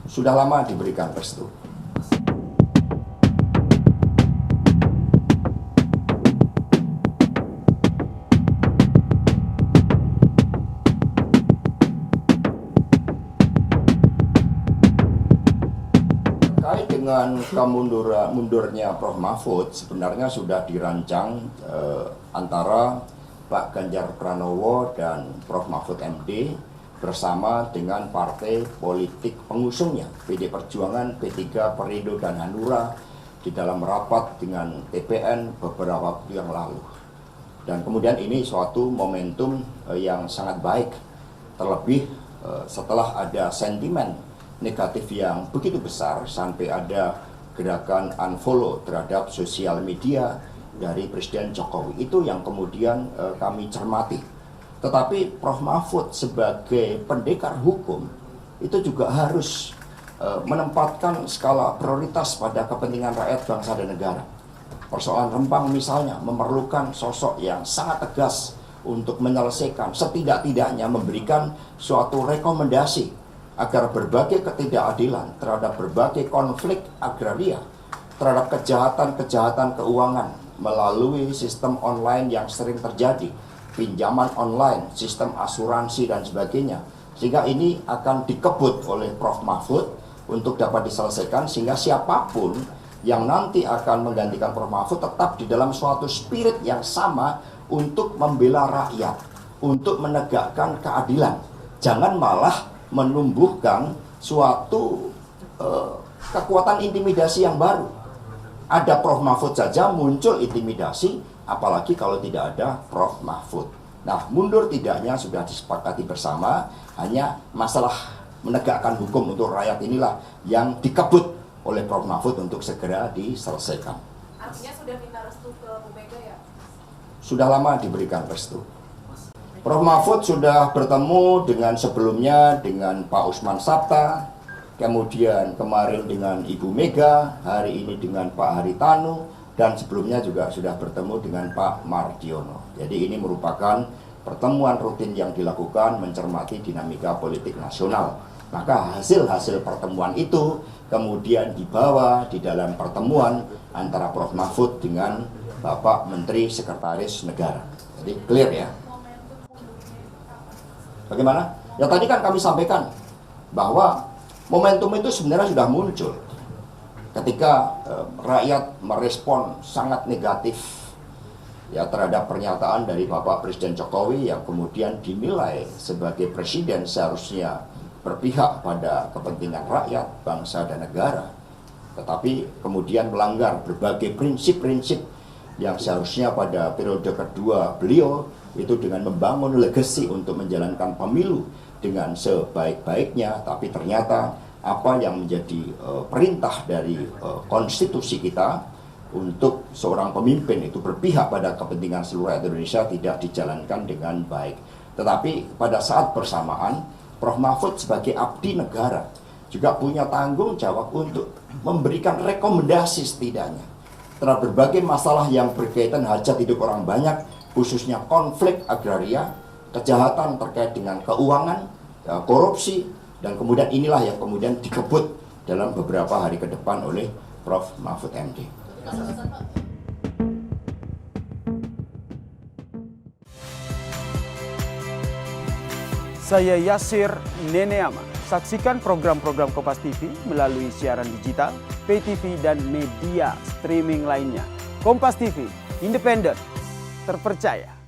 sudah lama diberikan restu. Terkait dengan mundurnya Prof. Mahfud, sebenarnya sudah dirancang antara Pak Ganjar Pranowo dan Prof. Mahfud MD bersama dengan partai politik pengusungnya, PD Perjuangan, P3, Perindo, dan Hanura di dalam rapat dengan TPN beberapa waktu yang lalu. Dan kemudian ini suatu momentum yang sangat baik, terlebih setelah ada sentimen negatif yang begitu besar sampai ada gerakan unfollow terhadap sosial media dari Presiden Jokowi. Itu yang kemudian kami cermati. Tetapi Prof. Mahfud sebagai pendekar hukum itu juga harus menempatkan skala prioritas pada kepentingan rakyat, bangsa, dan negara. Persoalan Rempang misalnya memerlukan sosok yang sangat tegas untuk menyelesaikan, setidak-tidaknya memberikan suatu rekomendasi agar berbagai ketidakadilan terhadap berbagai konflik agraria, terhadap kejahatan-kejahatan keuangan melalui sistem online yang sering terjadi, pinjaman online, sistem asuransi, dan sebagainya. Sehingga ini akan dikebut oleh Prof. Mahfud untuk dapat diselesaikan, sehingga siapapun yang nanti akan menggantikan Prof. Mahfud tetap di dalam suatu spirit yang sama untuk membela rakyat, untuk menegakkan keadilan. Jangan malah menumbuhkan suatu kekuatan intimidasi yang baru. Ada Prof. Mahfud saja muncul intimidasi, apalagi kalau tidak ada Prof. Mahfud. Nah, mundur tidaknya sudah disepakati bersama, hanya masalah menegakkan hukum untuk rakyat inilah yang dikebut oleh Prof. Mahfud untuk segera diselesaikan. Artinya sudah minta restu ke Bu Mega ya? Sudah lama diberikan restu. Prof. Mahfud sudah bertemu dengan sebelumnya dengan Pak Usman Sabta, kemudian kemarin dengan Ibu Mega, hari ini dengan Pak Haritanu, dan sebelumnya juga sudah bertemu dengan Pak Mardiono. Jadi ini merupakan pertemuan rutin yang dilakukan mencermati dinamika politik nasional. Maka hasil-hasil pertemuan itu kemudian dibawa di dalam pertemuan antara Prof. Mahfud dengan Bapak Menteri Sekretaris Negara. Jadi clear ya. Bagaimana? Ya tadi kan kami sampaikan bahwa momentum itu sebenarnya sudah muncul ketika rakyat merespon sangat negatif ya terhadap pernyataan dari Bapak Presiden Jokowi yang kemudian dinilai sebagai presiden seharusnya berpihak pada kepentingan rakyat, bangsa, dan negara, tetapi kemudian melanggar berbagai prinsip-prinsip yang seharusnya pada periode kedua beliau itu dengan membangun legasi untuk menjalankan pemilu dengan sebaik-baiknya, tapi ternyata apa yang menjadi perintah dari konstitusi kita untuk seorang pemimpin itu berpihak pada kepentingan seluruh rakyat Indonesia tidak dijalankan dengan baik. Tetapi pada saat bersamaan, Prof. Mahfud sebagai abdi negara juga punya tanggung jawab untuk memberikan rekomendasi setidaknya terhadap berbagai masalah yang berkaitan hajat hidup orang banyak, khususnya konflik agraria, kejahatan terkait dengan keuangan, korupsi, dan kemudian inilah yang kemudian dikebut dalam beberapa hari ke depan oleh Prof. Mahfud MD. Saya Yasir Neneama. Saksikan program-program Kompas TV melalui siaran digital, pay TV, dan media streaming lainnya. Kompas TV, independen, terpercaya.